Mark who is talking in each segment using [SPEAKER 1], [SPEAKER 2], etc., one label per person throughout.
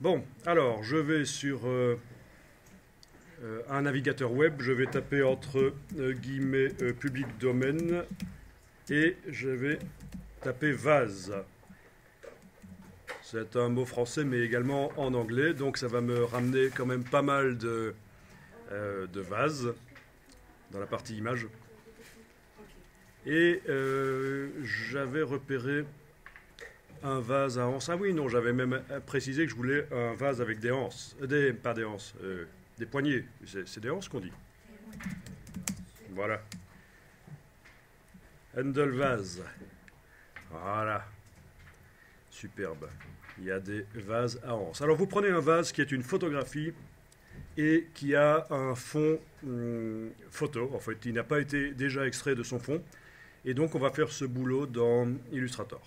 [SPEAKER 1] Bon, alors je vais sur un navigateur web, je vais taper entre guillemets public domaine et je vais taper vase. C'est un mot français mais également en anglais, donc ça va me ramener quand même pas mal de vases dans la partie image. Et j'avais repéré un vase à anse. Ah oui, non, j'avais même précisé que je voulais un vase avec des anses. Pas des anses, des poignées. C'est des anses qu'on dit. Voilà. Handle vase. Voilà. Superbe. Il y a des vases à anse. Alors vous prenez un vase qui est une photographie et qui a un fond photo. En fait, il n'a pas été déjà extrait de son fond. Et donc on va faire ce boulot dans Illustrator.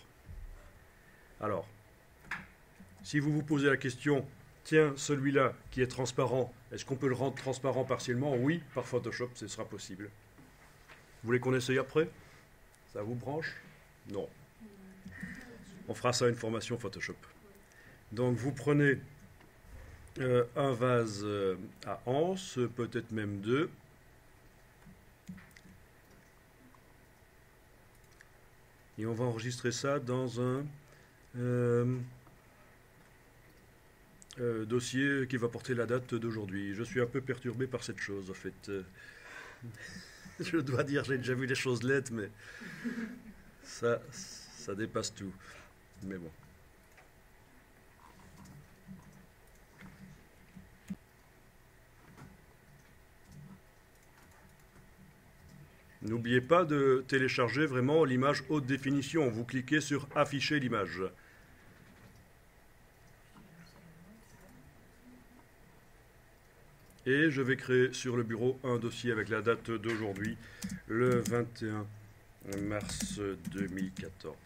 [SPEAKER 1] Alors, si vous vous posez la question, tiens, celui-là qui est transparent, est-ce qu'on peut le rendre transparent partiellement? Oui, par Photoshop, ce sera possible. Vous voulez qu'on essaye après? Ça vous branche? Non. On fera ça une formation Photoshop. Donc vous prenez un vase à anse, peut-être même deux. Et on va enregistrer ça dans un dossier qui va porter la date d'aujourd'hui. Je suis un peu perturbé par cette chose, en fait. Je dois dire, j'ai déjà vu des choses lettres, mais ça dépasse tout. Mais bon. N'oubliez pas de télécharger vraiment l'image haute définition. Vous cliquez sur afficher l'image. Et je vais créer sur le bureau un dossier avec la date d'aujourd'hui, le 21 mars 2014.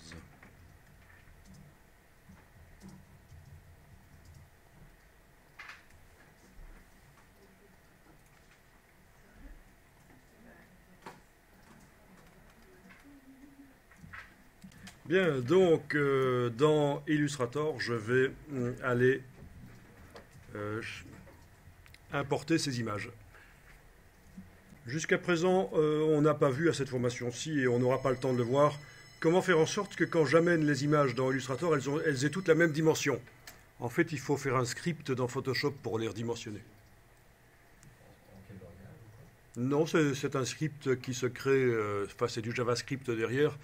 [SPEAKER 1] Bien, donc dans Illustrator, je vais aller importer ces images. Jusqu'à présent, on n'a pas vu à cette formation-ci, et on n'aura pas le temps de le voir, comment faire en sorte que quand j'amène les images dans Illustrator, elles aient toutes la même dimension. En fait, il faut faire un script dans Photoshop pour les redimensionner. Non, c'est un script qui se crée, enfin c'est du JavaScript derrière,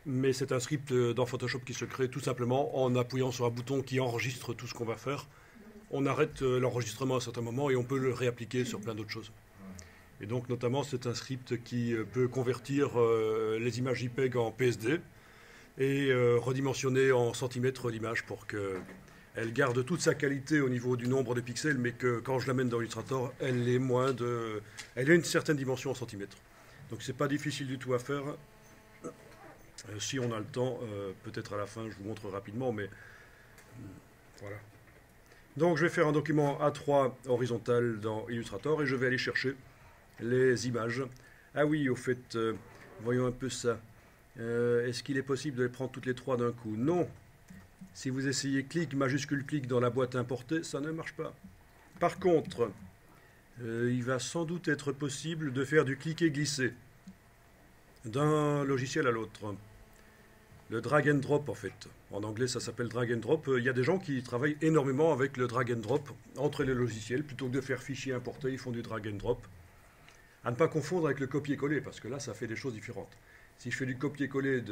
[SPEAKER 1] mais c'est un script dans Photoshop qui se crée tout simplement en appuyant sur un bouton qui enregistre tout ce qu'on va faire. On arrête l'enregistrement à un certain moment et on peut le réappliquer sur plein d'autres choses. Et donc notamment c'est un script qui peut convertir les images JPEG en PSD et redimensionner en centimètres l'image pour qu'elle garde toute sa qualité au niveau du nombre de pixels, mais que quand je l'amène dans Illustrator, elle ait une certaine dimension en centimètres. Donc c'est pas difficile du tout à faire. Si on a le temps, peut-être à la fin, je vous montre rapidement, mais voilà. Donc je vais faire un document A3 horizontal dans Illustrator et je vais aller chercher les images. Ah oui, au fait, voyons un peu ça. Est-ce qu'il est possible de les prendre toutes les trois d'un coup? Non. Si vous essayez clic, majuscule clic dans la boîte importée, ça ne marche pas. Par contre, il va sans doute être possible de faire du cliquer glisser d'un logiciel à l'autre. Le drag and drop, en fait. En anglais, ça s'appelle drag and drop. Il y a des gens qui travaillent énormément avec le drag and drop entre les logiciels. Plutôt que de faire fichier importé, ils font du drag and drop. À ne pas confondre avec le copier-coller, parce que là, ça fait des choses différentes. Si je fais du copier-coller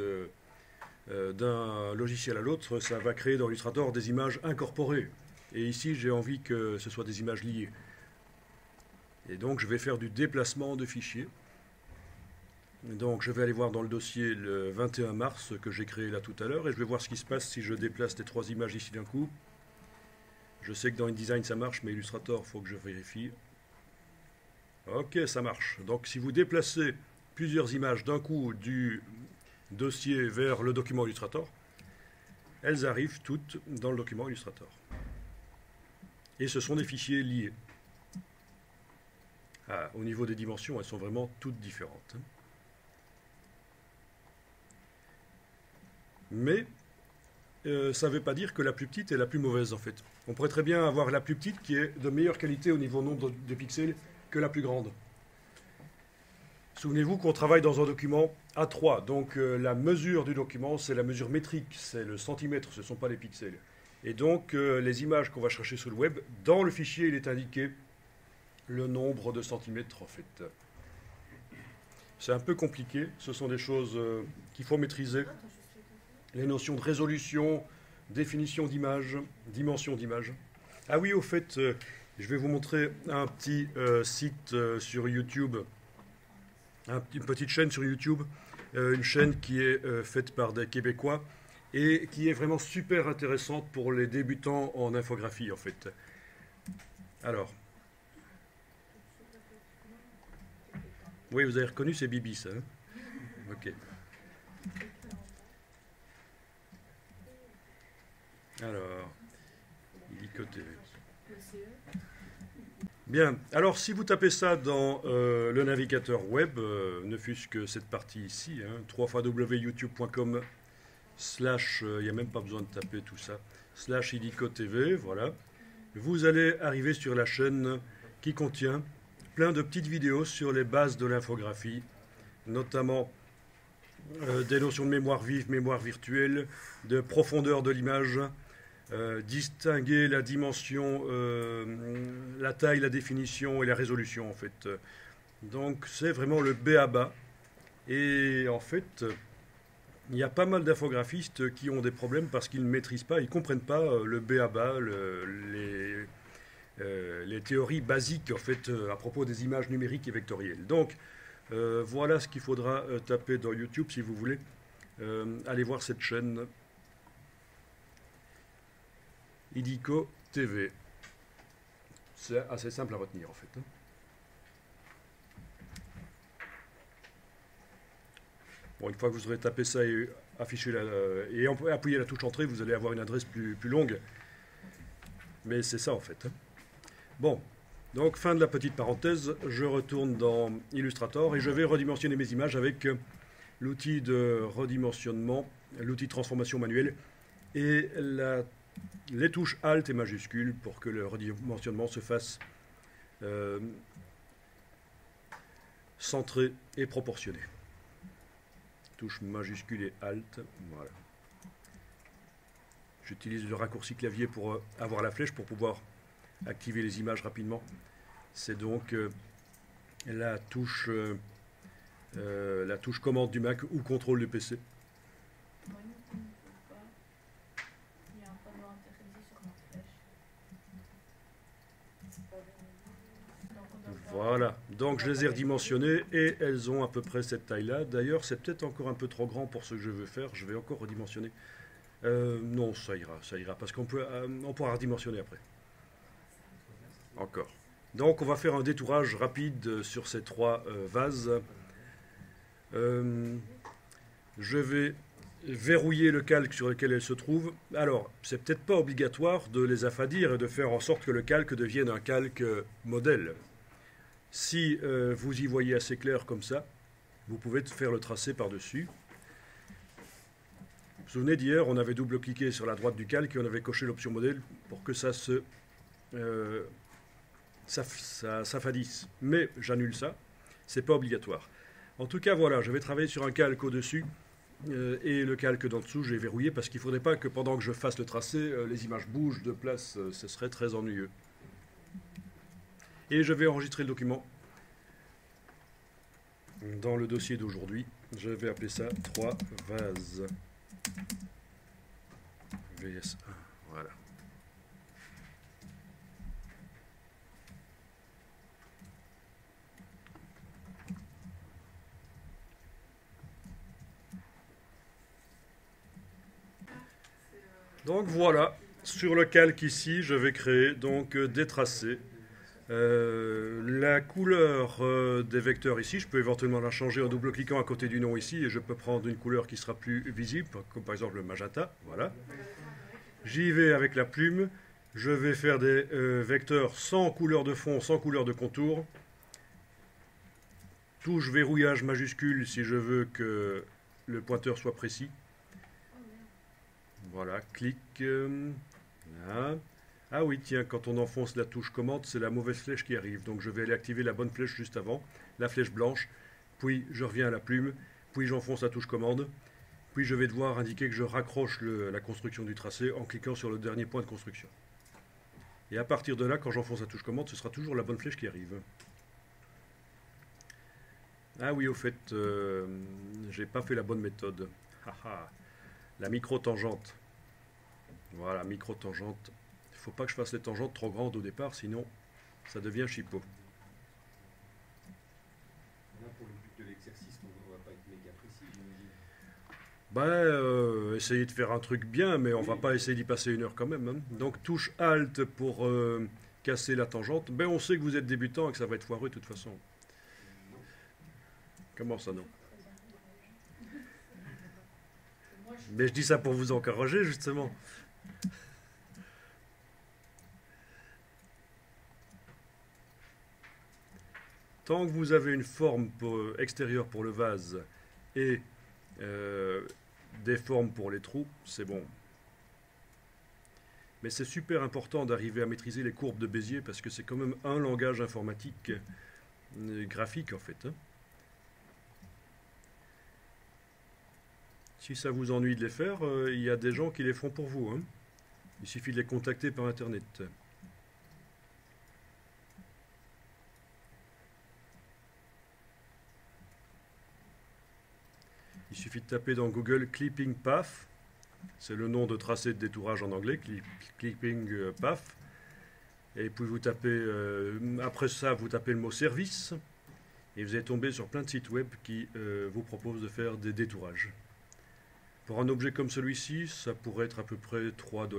[SPEAKER 1] d'un logiciel à l'autre, ça va créer dans Illustrator des images incorporées. Et ici, j'ai envie que ce soit des images liées. Et donc, je vais faire du déplacement de fichiers. Donc je vais aller voir dans le dossier le 21 mars que j'ai créé là tout à l'heure et je vais voir ce qui se passe si je déplace les trois images ici d'un coup. Je sais que dans InDesign ça marche, mais Illustrator, il faut que je vérifie. Ok, ça marche. Donc si vous déplacez plusieurs images d'un coup du dossier vers le document Illustrator, elles arrivent toutes dans le document Illustrator. Et ce sont des fichiers liés. Ah, au niveau des dimensions, elles sont vraiment toutes différentes. Mais ça ne veut pas dire que la plus petite est la plus mauvaise en fait. On pourrait très bien avoir la plus petite qui est de meilleure qualité au niveau nombre de pixels que la plus grande. Souvenez-vous qu'on travaille dans un document A3, donc la mesure du document, c'est la mesure métrique, c'est le centimètre, ce ne sont pas les pixels. Et donc les images qu'on va chercher sur le web, dans le fichier, il est indiqué le nombre de centimètres en fait. C'est un peu compliqué, ce sont des choses qu'il faut maîtriser. Les notions de résolution, définition d'image, dimension d'image. Ah oui, au fait, je vais vous montrer un petit site sur YouTube, une petite chaîne sur YouTube, une chaîne qui est faite par des Québécois et qui est vraiment super intéressante pour les débutants en infographie en fait. Alors, oui, vous avez reconnu, c'est Bibi ça. Hein? Ok. Alors, Illico TV. Bien, alors si vous tapez ça dans le navigateur web, ne fût-ce que cette partie ici, hein, www.youtube.com/, il n'y a même pas besoin de taper tout ça, /Illico TV, voilà. Vous allez arriver sur la chaîne qui contient plein de petites vidéos sur les bases de l'infographie, notamment des notions de mémoire vive, mémoire virtuelle, de profondeur de l'image, distinguer la dimension, la taille, la définition et la résolution en fait. Donc c'est vraiment le b.a.-ba. Et en fait, il y a pas mal d'infographistes qui ont des problèmes parce qu'ils ne maîtrisent pas, ils ne comprennent pas le b.a.-ba, les théories basiques en fait à propos des images numériques et vectorielles. Donc voilà ce qu'il faudra taper dans YouTube si vous voulez. Allez voir cette chaîne Illico TV. C'est assez simple à retenir en fait. Hein. Bon, une fois que vous aurez tapé ça et affiché et appuyé la touche entrée, vous allez avoir une adresse plus longue. Mais c'est ça en fait. Hein. Bon, donc fin de la petite parenthèse, je retourne dans Illustrator et je vais redimensionner mes images avec l'outil de redimensionnement, l'outil de transformation manuelle et les touches Alt et majuscule pour que le redimensionnement se fasse centré et proportionné. Touche majuscule et Alt, voilà. J'utilise le raccourci clavier pour avoir la flèche pour pouvoir activer les images rapidement. C'est donc la touche commande du Mac ou contrôle du PC. Voilà, donc je les ai redimensionnées et elles ont à peu près cette taille-là. D'ailleurs, c'est peut-être encore un peu trop grand pour ce que je veux faire. Je vais encore redimensionner. Non, ça ira, parce qu'on pourra redimensionner après. Encore. Donc, on va faire un détourage rapide sur ces trois vases. Je vais verrouiller le calque sur lequel elles se trouvent. Alors, c'est peut-être pas obligatoire de les affadir et de faire en sorte que le calque devienne un calque modèle. Si vous y voyez assez clair comme ça, vous pouvez faire le tracé par-dessus. Vous vous souvenez d'hier, on avait double-cliqué sur la droite du calque et on avait coché l'option modèle pour que ça s'affadisse. Mais j'annule ça, c'est pas obligatoire. En tout cas, voilà, je vais travailler sur un calque au-dessus et le calque d'en dessous, j'ai verrouillé parce qu'il ne faudrait pas que pendant que je fasse le tracé, les images bougent de place, ce serait très ennuyeux. Et je vais enregistrer le document dans le dossier d'aujourd'hui. Je vais appeler ça 3 vases. VS1, voilà. Donc voilà, sur le calque ici, je vais créer donc des tracés. La couleur des vecteurs ici, je peux éventuellement la changer en double-cliquant à côté du nom ici et je peux prendre une couleur qui sera plus visible, comme par exemple le magenta, voilà. J'y vais avec la plume, je vais faire des vecteurs sans couleur de fond, sans couleur de contour. Touche verrouillage majuscule si je veux que le pointeur soit précis. Voilà, clic. Là. Ah oui, tiens, quand on enfonce la touche commande, c'est la mauvaise flèche qui arrive. Donc je vais aller activer la bonne flèche juste avant, la flèche blanche. Puis je reviens à la plume, puis j'enfonce la touche commande. Puis je vais devoir indiquer que je raccroche la construction du tracé en cliquant sur le dernier point de construction. Et à partir de là, quand j'enfonce la touche commande, ce sera toujours la bonne flèche qui arrive. Ah oui, au fait, j'ai pas fait la bonne méthode. La micro-tangente. Voilà, micro-tangente. Il ne faut pas que je fasse les tangentes trop grandes au départ, sinon ça devient chipot.
[SPEAKER 2] Là, pour le but de l'exercice, on ne va pas être méga précis,
[SPEAKER 1] Essayez de faire un truc bien, mais on va pas essayer d'y passer une heure quand même. Hein. Donc touche Alt pour casser la tangente. Ben, on sait que vous êtes débutant et que ça va être foireux de toute façon. Comment ça non? Mais je dis ça pour vous encourager justement. Tant que vous avez une forme extérieure pour le vase et des formes pour les trous, c'est bon. Mais c'est super important d'arriver à maîtriser les courbes de Bézier parce que c'est quand même un langage informatique graphique en fait. Hein. Si ça vous ennuie de les faire, il y a des gens qui les font pour vous. Hein. Il suffit de les contacter par Internet. Il suffit de taper dans Google Clipping Path. C'est le nom de tracé de détourage en anglais, Clipping Path. Et puis vous tapez, après ça, vous tapez le mot service. Et vous allez tomber sur plein de sites web qui vous proposent de faire des détourages. Pour un objet comme celui-ci, ça pourrait être à peu près 3 $.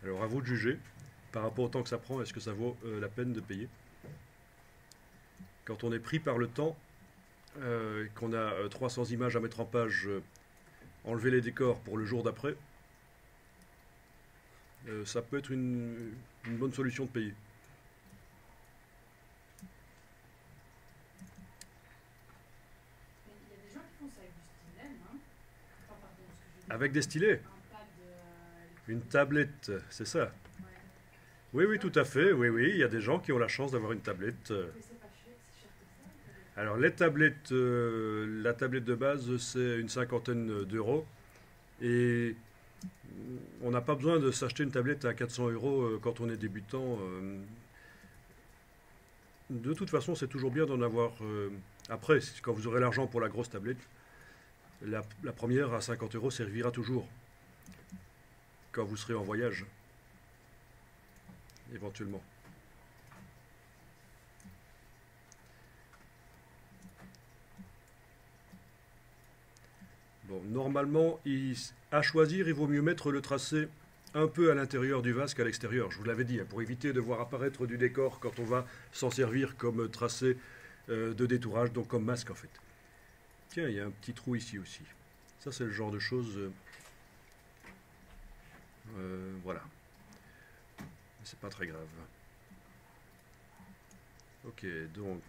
[SPEAKER 1] Alors à vous de juger, par rapport au temps que ça prend, est-ce que ça vaut la peine de payer? Quand on est pris par le temps, qu'on a 300 images à mettre en page, enlever les décors pour le jour d'après, ça peut être une bonne solution de payer. Avec des stylets. Une tablette, c'est ça. Oui, oui, tout à fait. Oui, oui, il y a des gens qui ont la chance d'avoir une tablette. Alors, les tablettes, la tablette de base, c'est une 50aine d'euros. Et on n'a pas besoin de s'acheter une tablette à 400 € quand on est débutant. De toute façon, c'est toujours bien d'en avoir. Après, quand vous aurez l'argent pour la grosse tablette, la première à 50 € servira toujours quand vous serez en voyage, éventuellement. Bon, normalement, à choisir, il vaut mieux mettre le tracé un peu à l'intérieur du vase qu'à l'extérieur. Je vous l'avais dit, hein, pour éviter de voir apparaître du décor quand on va s'en servir comme tracé de détourage, donc comme masque en fait. Tiens, il y a un petit trou ici aussi. Ça, c'est le genre de choses... voilà. C'est pas très grave. Ok, donc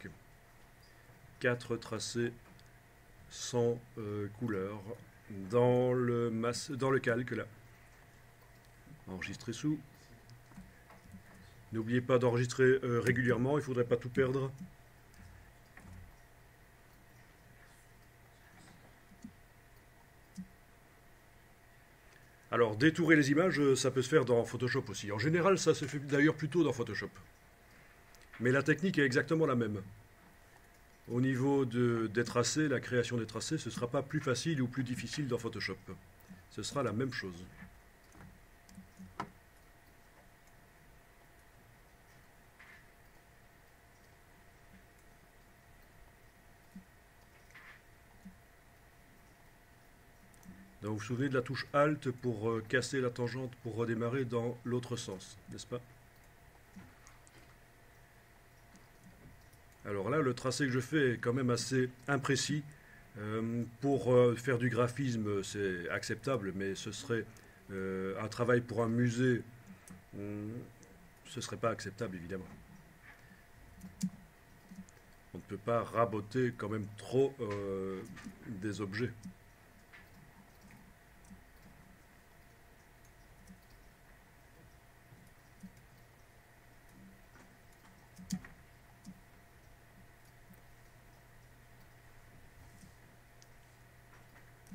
[SPEAKER 1] 4 tracés sans couleur dans le calque là. Enregistrer sous. N'oubliez pas d'enregistrer régulièrement, il ne faudrait pas tout perdre. Alors, détourer les images, ça peut se faire dans Photoshop aussi. En général, ça se fait d'ailleurs plutôt dans Photoshop. Mais la technique est exactement la même. Au niveau des tracés, la création des tracés, ce ne sera pas plus facile ou plus difficile dans Photoshop. Ce sera la même chose. Donc vous vous souvenez de la touche Alt pour casser la tangente, pour redémarrer dans l'autre sens, n'est-ce pas? Alors là, le tracé que je fais est quand même assez imprécis. Pour faire du graphisme, c'est acceptable, mais ce serait un travail pour un musée, ce ne serait pas acceptable, évidemment. On ne peut pas raboter quand même trop des objets.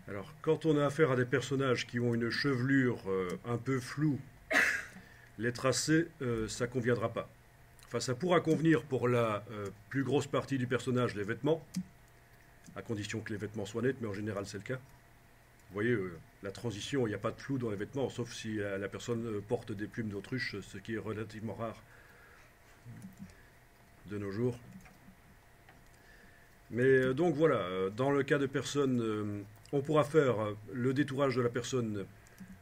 [SPEAKER 1] Alors, quand on a affaire à des personnages qui ont une chevelure un peu floue, les tracés, ça ne conviendra pas. Enfin, ça pourra convenir pour la plus grosse partie du personnage, les vêtements, à condition que les vêtements soient nets, mais en général c'est le cas. Vous voyez, la transition, il n'y a pas de flou dans les vêtements, sauf si la personne porte des plumes d'autruche, ce qui est relativement rare de nos jours. Mais donc voilà, dans le cas de personnes, on pourra faire le détourage de la personne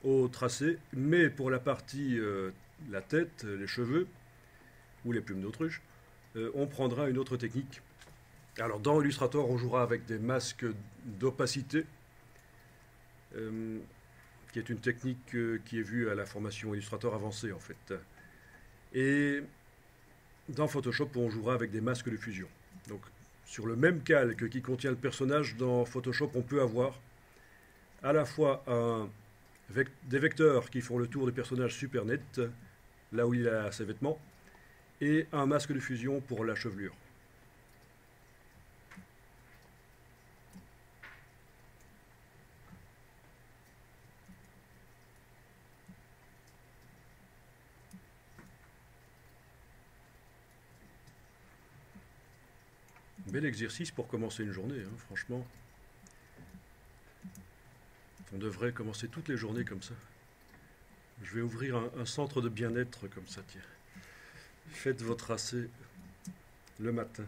[SPEAKER 1] au tracé, mais pour la partie, la tête, les cheveux, ou les plumes d'autruche, on prendra une autre technique. Alors dans Illustrator, on jouera avec des masques d'opacité, qui est une technique qui est vue à la formation Illustrator avancée en fait. Et dans Photoshop, on jouera avec des masques de fusion. Donc sur le même calque qui contient le personnage, dans Photoshop, on peut avoir à la fois des vecteurs qui font le tour du personnage super net, là où il a ses vêtements, et un masque de fusion pour la chevelure. Bel exercice pour commencer une journée, hein, franchement. On devrait commencer toutes les journées comme ça. Je vais ouvrir un centre de bien-être comme ça, tiens. Faites vos tracés le matin.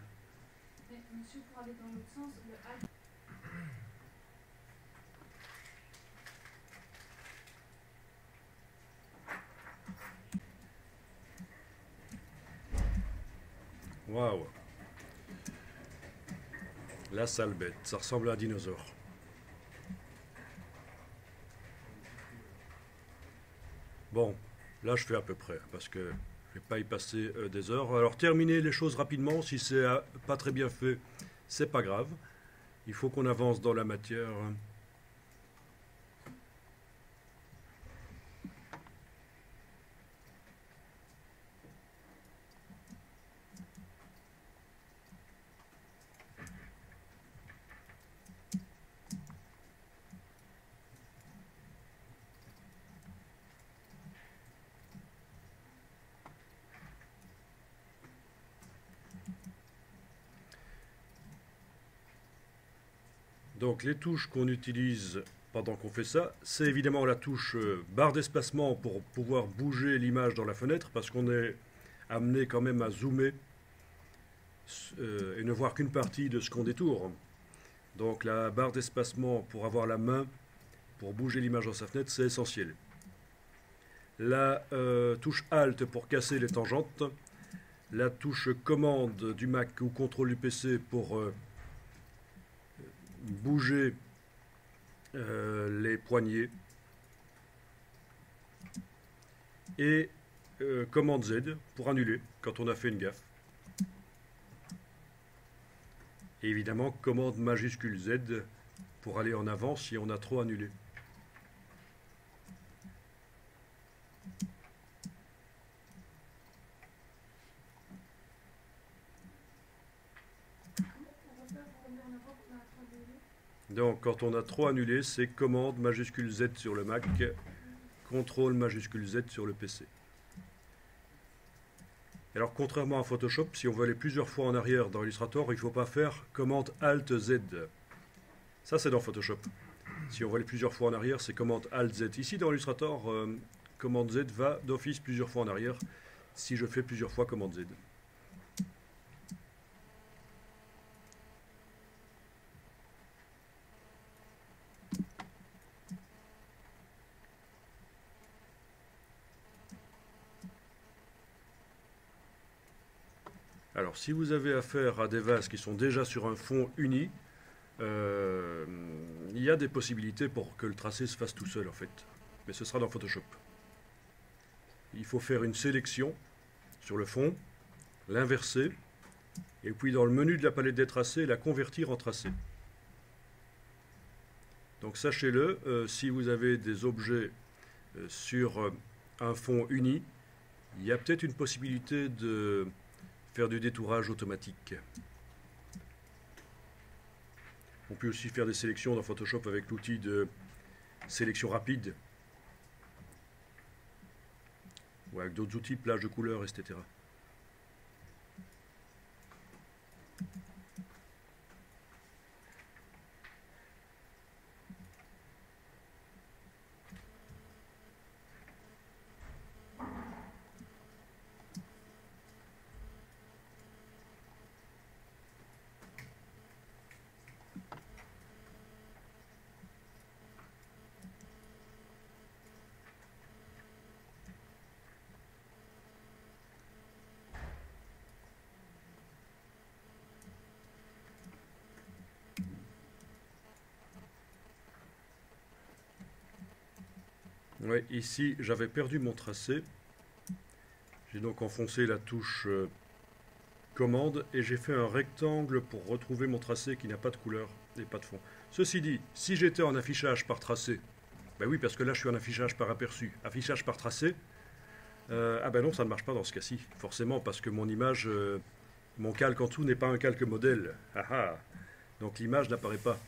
[SPEAKER 3] Mais monsieur, pour aller dans l'autre sens, le Alt.
[SPEAKER 1] Waouh! La sale bête, ça ressemble à un dinosaure. Bon, là je fais à peu près, parce que je ne vais pas y passer des heures. Alors terminer les choses rapidement, si c'est pas très bien fait, c'est pas grave. Il faut qu'on avance dans la matière. Donc les touches qu'on utilise pendant qu'on fait ça, c'est évidemment la touche barre d'espacement pour pouvoir bouger l'image dans la fenêtre, parce qu'on est amené quand même à zoomer et ne voir qu'une partie de ce qu'on détourne. Donc la barre d'espacement pour avoir la main, pour bouger l'image dans sa fenêtre, c'est essentiel. La touche Alt pour casser les tangentes, la touche commande du Mac ou contrôle du PC pour bouger les poignets, et commande Z pour annuler quand on a fait une gaffe. Et évidemment commande majuscule Z pour aller en avant si on a trop annulé. Donc quand on a trop annulé, c'est commande majuscule Z sur le Mac, contrôle majuscule Z sur le PC. Alors contrairement à Photoshop, si on veut aller plusieurs fois en arrière dans Illustrator, il ne faut pas faire commande Alt Z. Ça c'est dans Photoshop. Si on veut aller plusieurs fois en arrière, c'est commande Alt Z. Ici dans Illustrator, commande Z va d'office plusieurs fois en arrière si je fais plusieurs fois commande Z. Alors, si vous avez affaire à des vases qui sont déjà sur un fond uni, il y a des possibilités pour que le tracé se fasse tout seul, en fait. Mais ce sera dans Photoshop. Il faut faire une sélection sur le fond, l'inverser, Et puis dans le menu de la palette des tracés, la convertir en tracé. Donc sachez-le, si vous avez des objets sur un fond uni, il y a peut-être une possibilité de faire du détourage automatique. On peut aussi faire des sélections dans Photoshop avec l'outil de sélection rapide. Ou avec d'autres outils, plage de couleurs, etc. Ouais, ici, j'avais perdu mon tracé. J'ai donc enfoncé la touche commande et j'ai fait un rectangle pour retrouver mon tracé qui n'a pas de couleur et pas de fond. Ceci dit, si j'étais en affichage par tracé, ben oui, parce que là je suis en affichage par aperçu, affichage par tracé, ah ben non, ça ne marche pas dans ce cas-ci, forcément, parce que mon image, mon calque en dessous n'est pas un calque modèle. Ah ah. Donc l'image n'apparaît pas.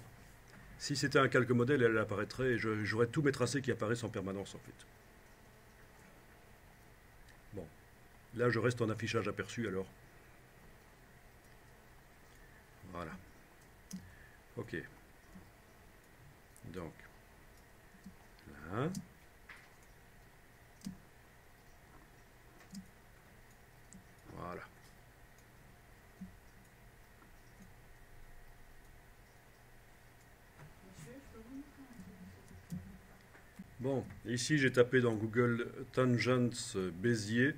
[SPEAKER 1] Si c'était un calque modèle, elle apparaîtrait et j'aurais tous mes tracés qui apparaissent en permanence en fait. Bon, là je reste en affichage aperçu alors. Voilà. Ok. Donc, là. Voilà. Bon, ici j'ai tapé dans Google Tangents Bézier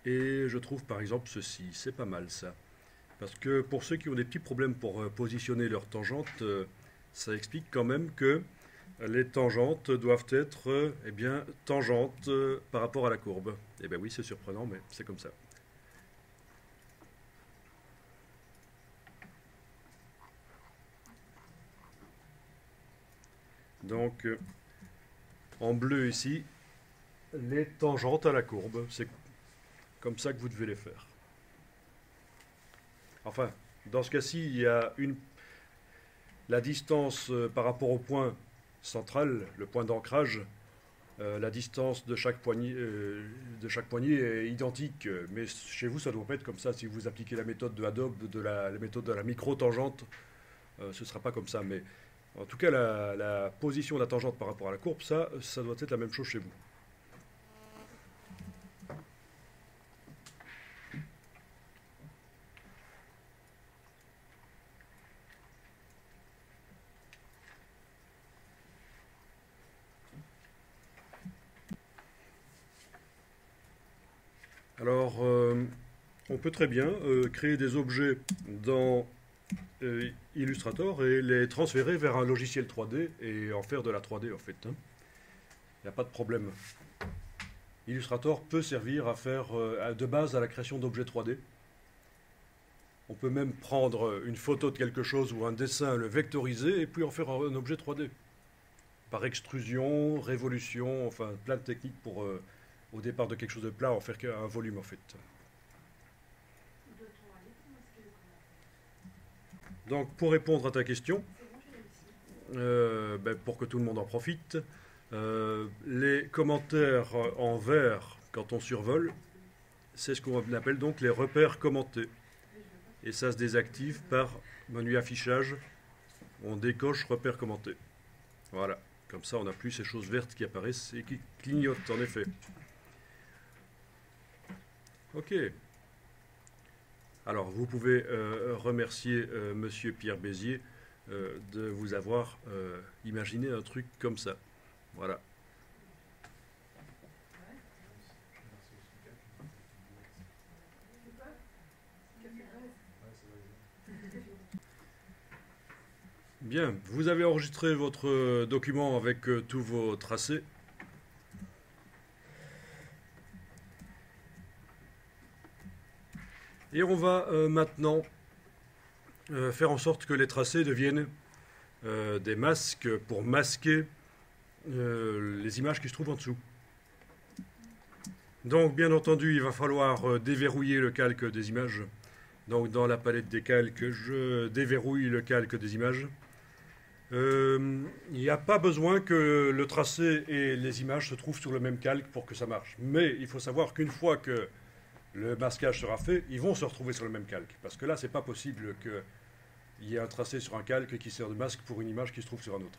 [SPEAKER 1] et je trouve par exemple ceci, c'est pas mal ça. Parce que pour ceux qui ont des petits problèmes pour positionner leurs tangentes, ça explique quand même que les tangentes doivent être eh bien, tangentes par rapport à la courbe. Eh bien oui, c'est surprenant, mais c'est comme ça. Donc, en bleu ici, les tangentes à la courbe, c'est comme ça que vous devez les faire. Enfin, dans ce cas-ci, il y a la distance par rapport au point central, le point d'ancrage, la distance de chaque poignée est identique. Mais chez vous, ça ne doit pas être comme ça. Si vous appliquez la méthode de Adobe, la méthode de la micro-tangente, ce ne sera pas comme ça. Mais en tout cas, la position de la tangente par rapport à la courbe, ça doit être la même chose chez vous. Alors, on peut très bien créer des objets dans Illustrator et les transférer vers un logiciel 3D et en faire de la 3D en fait. Il n'y a pas de problème. Illustrator peut servir à faire de base à la création d'objets 3D. On peut même prendre une photo de quelque chose ou un dessin, le vectoriser et puis en faire un objet 3D. Par extrusion, révolution, enfin plein de techniques pour au départ de quelque chose de plat en faire un volume en fait. Donc pour répondre à ta question, pour que tout le monde en profite, les commentaires en vert quand on survole, c'est ce qu'on appelle donc les repères commentés. Et ça se désactive par menu affichage, on décoche repères commentés. Voilà, comme ça on n'a plus ces choses vertes qui apparaissent et qui clignotent en effet. Ok. Alors, vous pouvez remercier Monsieur Pierre Bézier de vous avoir imaginé un truc comme ça. Voilà. Bien, vous avez enregistré votre document avec tous vos tracés. Et on va maintenant faire en sorte que les tracés deviennent des masques pour masquer les images qui se trouvent en dessous. Donc, bien entendu, il va falloir déverrouiller le calque des images. Donc, dans la palette des calques, je déverrouille le calque des images. Il n'y a pas besoin que le tracé et les images se trouvent sur le même calque pour que ça marche. Mais il faut savoir qu'une fois que le masquage sera fait, ils vont se retrouver sur le même calque. Parce que là, c'est pas possible qu'il y ait un tracé sur un calque qui sert de masque pour une image qui se trouve sur un autre.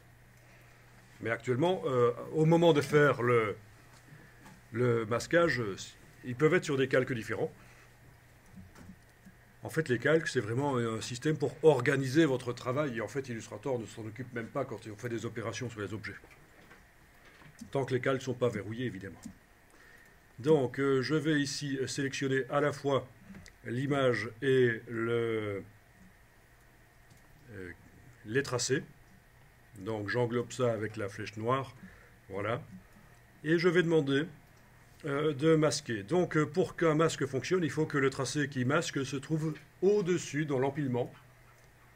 [SPEAKER 1] Mais actuellement, au moment de faire le masquage, ils peuvent être sur des calques différents. En fait, les calques, c'est vraiment un système pour organiser votre travail. Et en fait, Illustrator ne s'en occupe même pas quand on fait des opérations sur les objets. Tant que les calques ne sont pas verrouillés, évidemment. Donc, je vais ici sélectionner à la fois l'image et les tracés. Donc, j'englobe ça avec la flèche noire. Voilà. Et je vais demander de masquer. Donc, pour qu'un masque fonctionne, il faut que le tracé qui masque se trouve au-dessus, dans l'empilement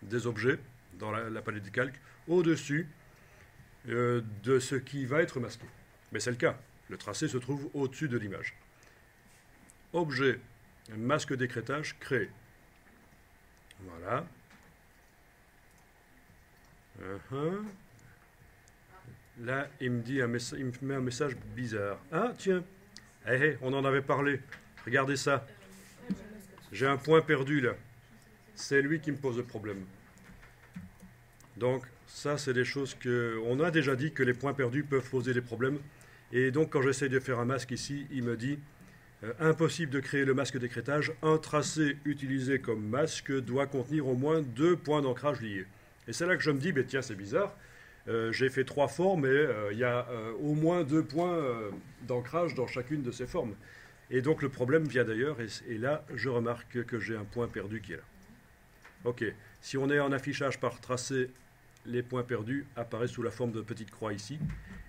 [SPEAKER 1] des objets, dans la palette de calque, au-dessus de ce qui va être masqué. Mais c'est le cas. Le tracé se trouve au-dessus de l'image. Objet, masque d'écrêtage, créé. Voilà. Là, il me met un message bizarre. Ah, tiens. On en avait parlé. Regardez ça. J'ai un point perdu là. C'est lui qui me pose le problème. Donc, ça, c'est des choses que... On a déjà dit que les points perdus peuvent poser des problèmes. Et donc, quand j'essaie de faire un masque ici, il me dit impossible de créer le masque d'écrêtage. Un tracé utilisé comme masque doit contenir au moins 2 points d'ancrage liés. Et c'est là que je me dis, tiens, c'est bizarre. J'ai fait 3 formes et il y a au moins 2 points d'ancrage dans chacune de ces formes. Et donc le problème vient d'ailleurs, et là je remarque que j'ai un point perdu qui est là. Ok, si on est en affichage par tracé, les points perdus apparaissent sous la forme de petite croix ici.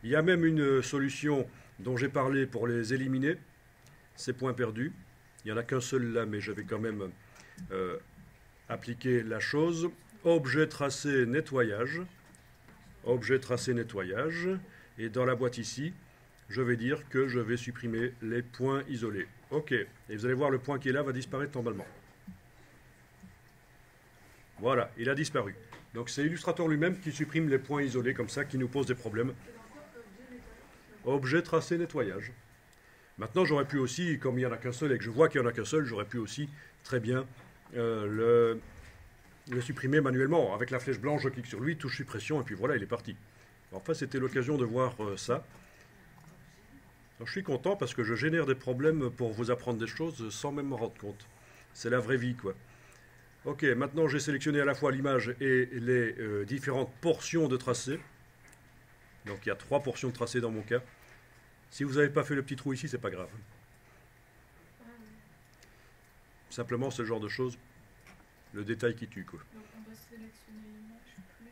[SPEAKER 1] Il y a même une solution dont j'ai parlé pour les éliminer, ces points perdus. Il n'y en a qu'un seul là, mais je vais quand même appliquer la chose. Objet tracé nettoyage. Objet tracé nettoyage, et dans la boîte ici, je vais dire que je vais supprimer les points isolés. Ok, et vous allez voir le point qui est là va disparaître normalement. Voilà, il a disparu. Donc c'est Illustrator lui-même qui supprime les points isolés comme ça, qui nous pose des problèmes. Objet tracé nettoyage. Maintenant j'aurais pu aussi, comme il n'y en a qu'un seul et que je vois qu'il n'y en a qu'un seul, j'aurais pu aussi très bien le supprimer manuellement. Avec la flèche blanche, je clique sur lui, touche suppression, et puis voilà, il est parti. Enfin, c'était l'occasion de voir ça. Alors, je suis content parce que je génère des problèmes pour vous apprendre des choses sans même m'en rendre compte. C'est la vraie vie, quoi. Ok, maintenant j'ai sélectionné à la fois l'image et les différentes portions de tracé. Donc il y a 3 portions de tracé dans mon cas. Si vous n'avez pas fait le petit trou ici, c'est pas grave. Simplement, c'est le genre de choses... Le détail qui tue, quoi.
[SPEAKER 3] Donc on doit sélectionner l'image plus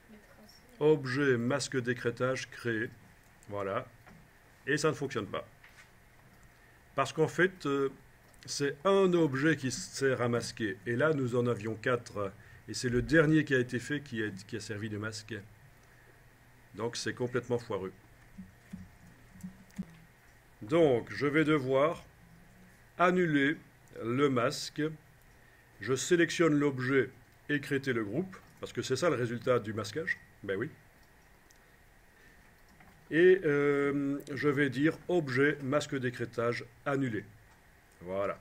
[SPEAKER 3] les tracés.
[SPEAKER 1] Objet masque d'écrêtage créé. Voilà. Et ça ne fonctionne pas. Parce qu'en fait, c'est un objet qui sert à masquer. Et là, nous en avions 4. Et c'est le dernier qui a été fait qui a servi de masque. Donc c'est complètement foireux. Donc, je vais devoir annuler le masque, je sélectionne l'objet, écrêter le groupe, parce que c'est ça le résultat du masquage, ben oui. Et je vais dire objet, masque d'écrêtage, annulé. Voilà.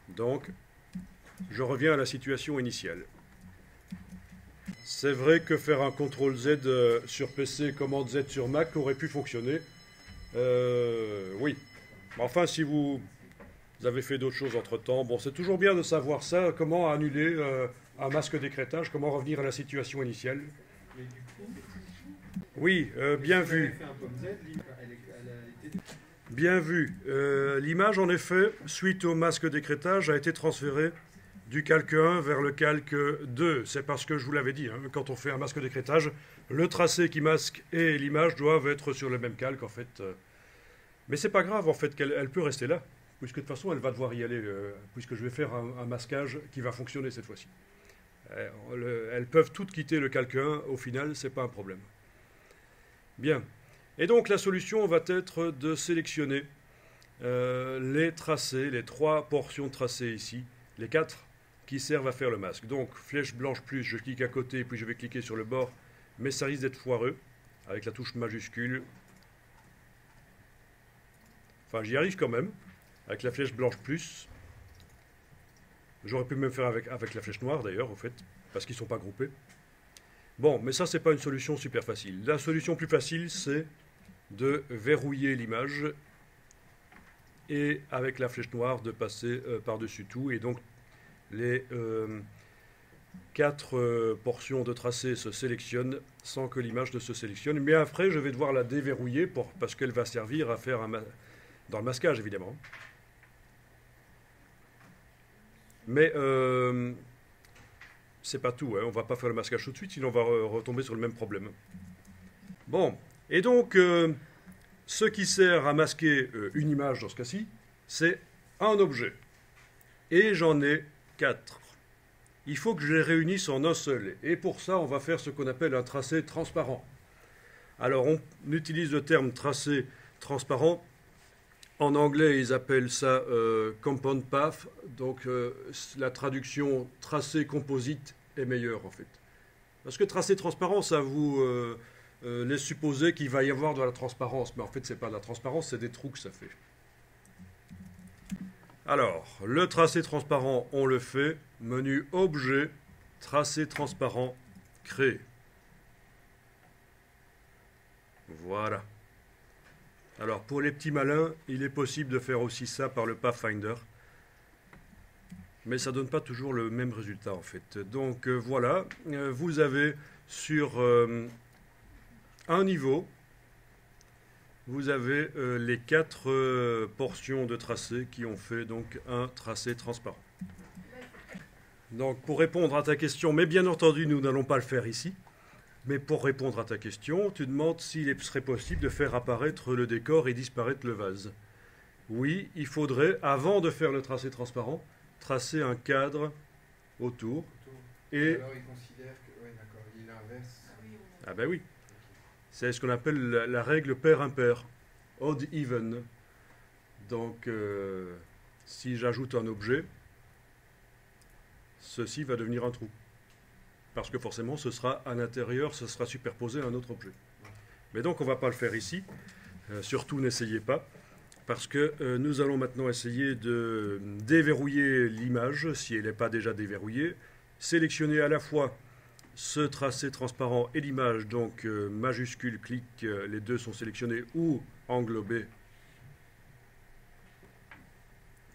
[SPEAKER 1] Donc, je reviens à la situation initiale. C'est vrai que faire un CTRL Z sur PC, commande Z sur Mac aurait pu fonctionner. Oui. Enfin, si vous avez fait d'autres choses entre-temps, bon, c'est toujours bien de savoir ça, comment annuler un masque d'écrêtage, comment revenir à la situation initiale. Oui, bien vu. Bien vu. L'image, en effet, suite au masque d'écrêtage, a été transférée du calque 1 vers le calque 2. C'est parce que je vous l'avais dit, hein, quand on fait un masque d'écrêtage, le tracé qui masque et l'image doivent être sur le même calque, en fait. Mais c'est pas grave, en fait, qu'elle peut rester là. puisque de toute façon, elle va devoir y aller, puisque je vais faire un masquage qui va fonctionner cette fois-ci. Elles peuvent toutes quitter le calque 1, au final, ce n'est pas un problème. Bien. Et donc, la solution va être de sélectionner les tracés, les 3 portions tracées ici, les 4 qui servent à faire le masque. Donc, flèche blanche plus, je clique à côté, puis je vais cliquer sur le bord, mais ça risque d'être foireux, avec la touche majuscule. Enfin, j'y arrive quand même, avec la flèche blanche plus. J'aurais pu même faire avec la flèche noire, d'ailleurs, en fait, parce qu'ils ne sont pas groupés. Bon, mais ça, ce n'est pas une solution super facile. La solution plus facile, c'est de verrouiller l'image et avec la flèche noire de passer par-dessus tout. Et donc les 4 portions de tracé se sélectionnent sans que l'image ne se sélectionne. Mais après, je vais devoir la déverrouiller parce qu'elle va servir à faire dans le masquage, évidemment. Mais c'est pas tout, hein. On ne va pas faire le masquage tout de suite, sinon on va retomber sur le même problème. Bon, et donc ce qui sert à masquer une image dans ce cas-ci, c'est un objet. Et j'en ai 4. Il faut que je les réunisse en un seul. Et pour ça, on va faire ce qu'on appelle un tracé transparent. Alors, on utilise le terme tracé transparent. En anglais, ils appellent ça compound path. Donc, la traduction tracé composite est meilleure, en fait. Parce que tracé transparent, ça vous laisse supposer qu'il va y avoir de la transparence. Mais en fait, ce n'est pas de la transparence, c'est des trous que ça fait. Alors, le tracé transparent, on le fait. Menu Objet, tracé transparent, créer. Voilà. Alors, pour les petits malins, il est possible de faire aussi ça par le Pathfinder. Mais ça ne donne pas toujours le même résultat, en fait. Donc, voilà. Vous avez sur un niveau, vous avez les 4 portions de tracé qui ont fait donc un tracé transparent. Donc, pour répondre à ta question, mais bien entendu, nous n'allons pas le faire ici. Mais pour répondre à ta question, tu demandes s'il serait possible de faire apparaître le décor et disparaître le vase. Oui, il faudrait, avant de faire le tracé transparent, tracer un cadre autour. Et
[SPEAKER 2] alors il considère que... Oui, d'accord, il inverse.
[SPEAKER 1] Ah ben oui. C'est ce qu'on appelle la règle pair-impair. Odd-even. Donc, si j'ajoute un objet, ceci va devenir un trou. Parce que forcément, ce sera à l'intérieur, ce sera superposé à un autre objet. Mais donc, on ne va pas le faire ici. Surtout, n'essayez pas. Parce que nous allons maintenant essayer de déverrouiller l'image, si elle n'est pas déjà déverrouillée. Sélectionner à la fois ce tracé transparent et l'image. Donc, majuscule, clic, les deux sont sélectionnés ou englobés.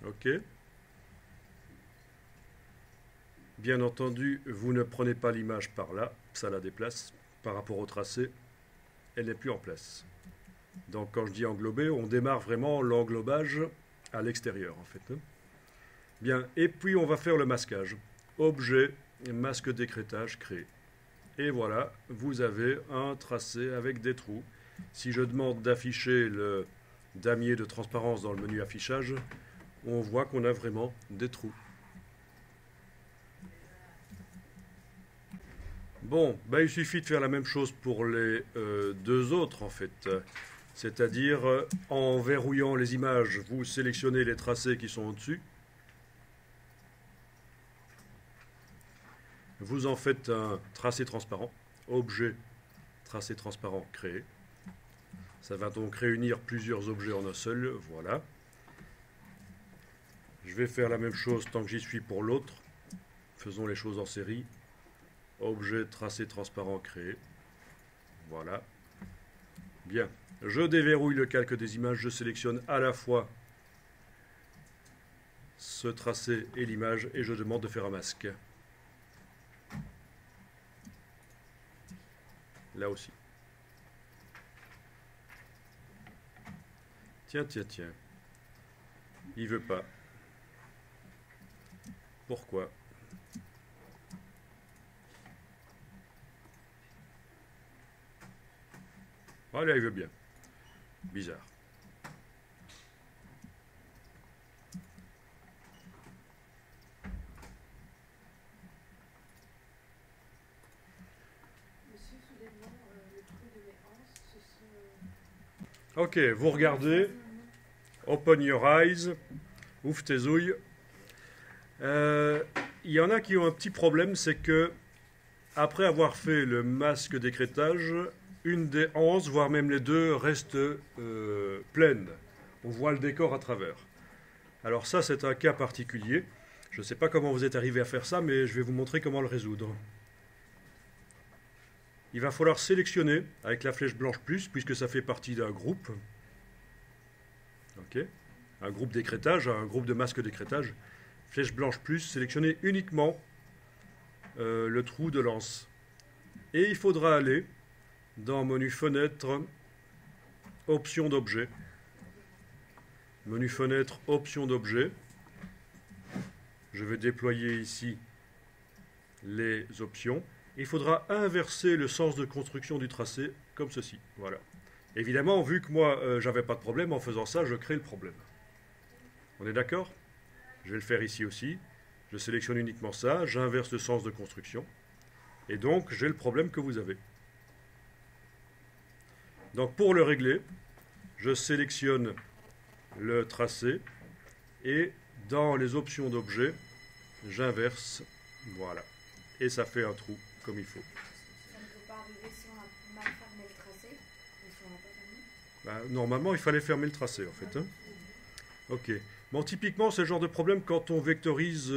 [SPEAKER 1] OK. Bien entendu, vous ne prenez pas l'image par là, ça la déplace. Par rapport au tracé, elle n'est plus en place. Donc quand je dis englober, on démarre vraiment l'englobage à l'extérieur en fait. Bien, et puis on va faire le masquage. Objet, masque d'écrêtage, créé. Et voilà, vous avez un tracé avec des trous. Si je demande d'afficher le damier de transparence dans le menu affichage, on voit qu'on a vraiment des trous. Bon, ben, il suffit de faire la même chose pour les 2 autres en fait. C'est-à-dire, en verrouillant les images, vous sélectionnez les tracés qui sont au-dessus. Vous en faites un tracé transparent. Objet, tracé transparent, créé. Ça va donc réunir plusieurs objets en un seul. Voilà. Je vais faire la même chose tant que j'y suis pour l'autre. Faisons les choses en série. Objet, tracé transparent, créé. Voilà. Bien. Je déverrouille le calque des images. Je sélectionne à la fois ce tracé et l'image et je demande de faire un masque. Là aussi. Tiens, tiens, tiens. Il veut pas. Pourquoi ? Voilà, il veut bien. Bizarre. Ok, vous regardez. Open your eyes. Ouvre tes ouilles. Il y en a qui ont un petit problème, c'est que après avoir fait le masque d'écrêtage, une des anses, voire même les deux, restent pleines. On voit le décor à travers. Alors ça, c'est un cas particulier. Je ne sais pas comment vous êtes arrivé à faire ça, mais je vais vous montrer comment le résoudre. Il va falloir sélectionner avec la flèche blanche plus, puisque ça fait partie d'un groupe. Ok. Un groupe d'écrêtage, un groupe de masques d'écrêtage. Flèche blanche plus, sélectionnez uniquement le trou de l'anse. Et il faudra aller dans menu fenêtre, options d'objet. Menu fenêtre, options d'objet. Je vais déployer ici les options. Il faudra inverser le sens de construction du tracé comme ceci. Voilà. Évidemment, vu que moi, j'avais pas de problème, en faisant ça, je crée le problème. On est d'accord? Je vais le faire ici aussi. Je sélectionne uniquement ça, j'inverse le sens de construction. Et donc, j'ai le problème que vous avez. Donc, pour le régler, je sélectionne le tracé et dans les options d'objet, j'inverse. Voilà. Et ça fait un trou comme il faut.
[SPEAKER 4] Ça ne peut pas arriver si on a mal fermé le tracé ou si on n'a pas fermé?
[SPEAKER 1] Normalement, il fallait fermer le tracé, en fait. Hein. Ok. Bon, typiquement, c'est le genre de problème quand on vectorise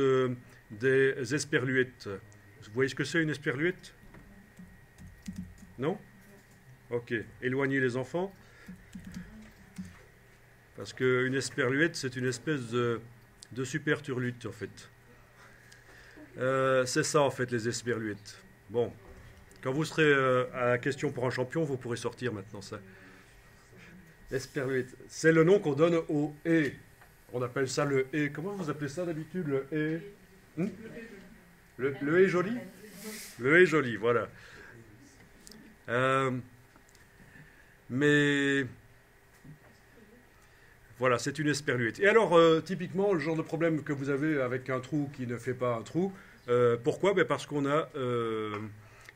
[SPEAKER 1] des esperluettes. Vous voyez ce que c'est une esperluette? Non? Ok. Éloignez les enfants. Parce qu'une esperluette, c'est une espèce de super turlute, en fait. C'est ça, en fait, les esperluettes. Bon. Quand vous serez à la question pour un champion, vous pourrez sortir maintenant ça. Esperluette. C'est le nom qu'on donne au haies. On appelle ça le haies. Comment vous appelez ça d'habitude, le haies? Le haies joli? Le haies joli, voilà. Mais voilà, c'est une esperluette. Et alors, typiquement, le genre de problème que vous avez avec un trou qui ne fait pas un trou, pourquoi? Parce qu'on a,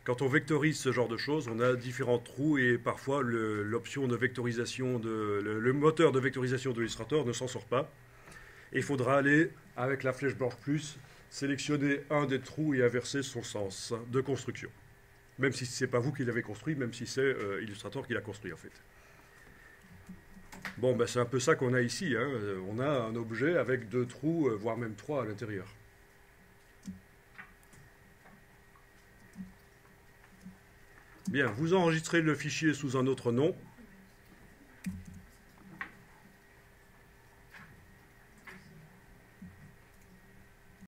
[SPEAKER 1] quand on vectorise ce genre de choses, on a différents trous et parfois l'option de vectorisation, le moteur de vectorisation de Illustrator ne s'en sort pas. Et il faudra aller, avec la flèche blanche plus, sélectionner un des trous et inverser son sens de construction. Même si ce n'est pas vous qui l'avez construit, même si c'est Illustrator qui l'a construit en fait. Bon, c'est un peu ça qu'on a ici. Hein. On a un objet avec 2 trous, voire même 3 à l'intérieur. Bien, vous enregistrez le fichier sous un autre nom.